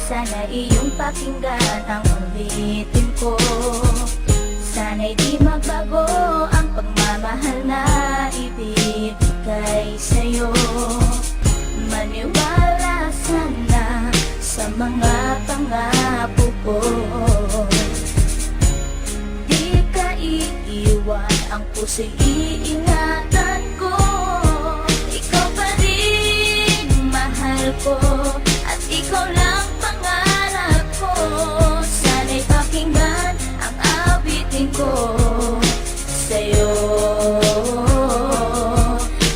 Sana iyong pakinggan ang ulitin ko. Sana'y di magbago ang pagmamahal na ibibigay sa'yo. Maniwala sana sa mga pangako ko. Di ka iiwan, ang puso'y iingatan ko. Ikaw pa rin mahal ko, at ikaw lang pangarap ko. Sana'y pakinggan ang awitin ko sa'yo.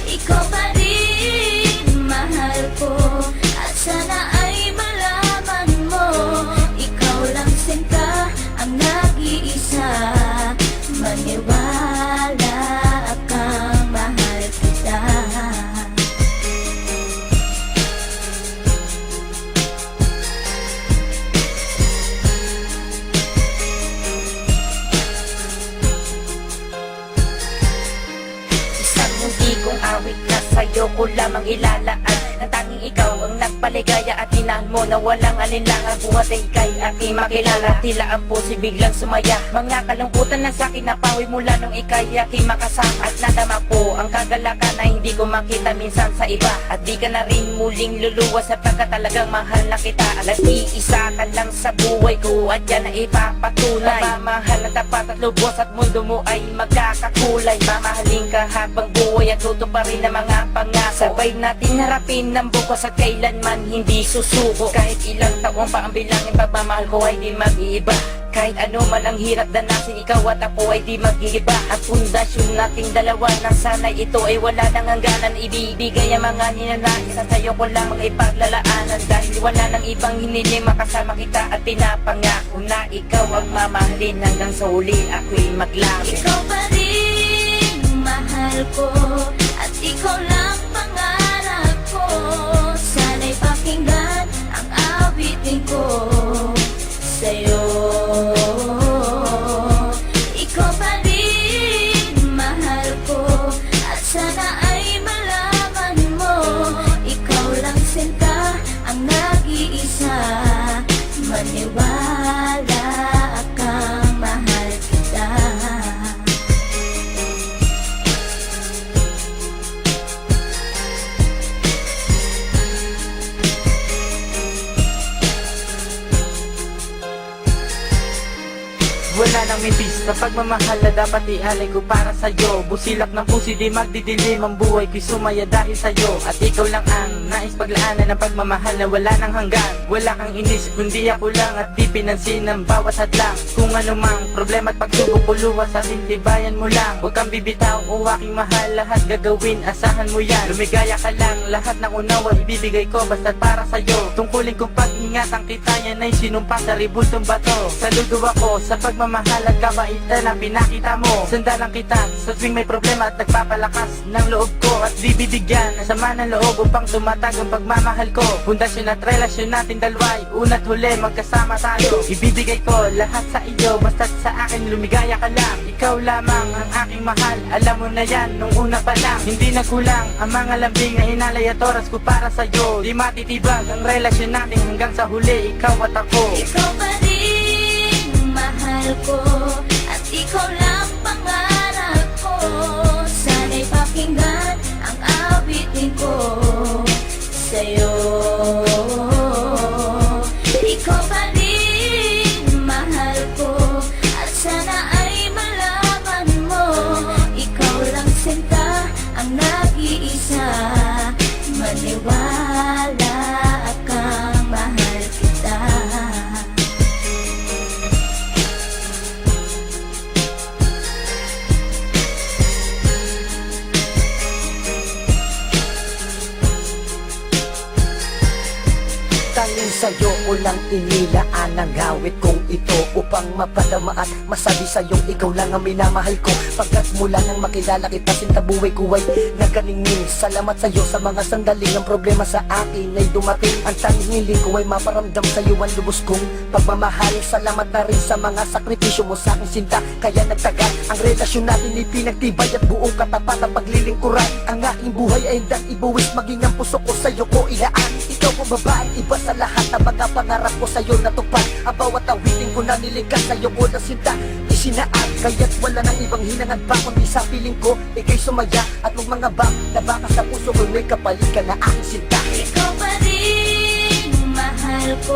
Ikaw pa rin mahal ko, at sana ay malaman mo, ikaw lang sinta ang nag-iisa. Maniwala kang mahal kita. Isang hindi kong awit na sa'yo ko lamang ilalaan. Ang tanging ikaw ang nagpaligaya at tinahan mo na walang alinlangan. Buhat ay ika'y aking makilala, tila ang puso biglang sumaya. Mga kalungkutan na sa'kin napawi mula nung ika'y aking makasama. At nadama ko ang kagalakan na hindi ko makita minsan sa iba. At di ka na rin muling luluwas sapagkat talagang mahal na kita. At iisa ka lang sa buhay ko, at yan na ipapatunay. Mamahal na tapat at lubos at mundo mo ay magkakakulay. Mamahalin ka habang buhay at tutuparin ang mga pangako. Sabay natin harapin ng bukas at kailanman hindi susuko. Kahit ilang taong pa ang bilangin, pagmamahal ko ay di mag-iiba. Kahit ano man ang hirap danasin, ikaw at ako ay di mag-iiba. At pundasyon nating dalawa na sana'y ito ay wala nang hangganan. Ibibigay ang mga ninanais at sa'yo ko lamang ipaglalaanan. Dahil wala nang ibang hiniling, makasama kita at pinapangako na ikaw ang mamahalin hanggang sa huli ako'y maglapit. Ikaw pa rin mahal ko, at ikaw lang pangarap ko. Sana'y pakinggan ang awitin ko sa'yo. Ikaw pa rin mahal ko, at sana ay malaman mo, ikaw lang sinta ang nag-iisa. Maniwala kang mahal kita. Wala nang mibis na pagmamahal na dapat ialay ko para sa'yo. Busilak ng pusi di magdidilim ang buhay ko'y sumaya dahil sa'yo. At ikaw lang ang nais paglaanan ng pagmamahal na wala nang hanggan. Wala kang inis kundi ako lang, at di pinansin ang bawat hadlang. Kung anumang problema at pagsubok o luwas sa tintibayan mo lang. Huwag kang bibitaw o aking mahal, lahat gagawin asahan mo yan. Lumigaya ka lang, lahat ng unawa ibibigay ko basta't para sa'yo. Tungkulin kong pag-ingatan kita, yan ay sinumpa sa ribultong bato. Saludo ako sa pagmamahal at kabaitan na pinakita mo. Sandalang kita sa tuwing may problema at nagpapalakas ng loob ko. At bibigyan ng sama ng loob upang tumatag ang pagmamahal ko. Pundasyon at relasyon natin dalawa'y una't huli magkasama tayo. Ibibigay ko lahat sa iyo basta't sa akin lumigaya ka lang. Ikaw lamang ang aking mahal, alam mo na yan nung una pa lang. Hindi nagkulang ang mga lambing na inalay at oras ko para sa'yo. Di matitibag ang relasyon natin hanggang sa huli, ikaw at ako. Ikaw pa rin mahal ko, at ikaw lang pangarap ko. Sana'y pakinggan ang awitin ko sa'yo. Ikaw pa rin mahal ko, at sana ay malaman mo, ikaw lang sinta ang nag-iisa. Maniwala kang mahal kita. Tanging sa'yo ko lang inilaan ang awit kong ito, upang mapadama at masabi sa'yong ikaw lang ang minamahal ko. Pagkat mula nang makilala kita, sinta buhay ko ay nagalingin. Salamat sa'yo sa mga sandaling ang problema sa akin ay dumating. Ang tanging hiling ko ay maparamdam sa'yo ang lubos kong pagmamahal. Salamat na rin sa mga sakripisyo mo sa aking sinta, kaya nagtagal ang relasyon natin, ipinagtibay at buong katapat ang paglilingkuran. Ang aking buhay ay hindang ibuwis, maging ang puso ko sa'yo ko ilaan. Ikaw ang babae, iba sa lahat na ang mga pangarap ko sa'yo natupad. Ang bawat awitin ko na nilikas sa'yo ko na sinta isinaat, kaya't wala nang ibang hinangad pa kundi sa piling ko, ika'y sumaya at magmangabang na baka sa puso ko may kapalit ka na aking sinta. Ikaw pa rin, mahal ko.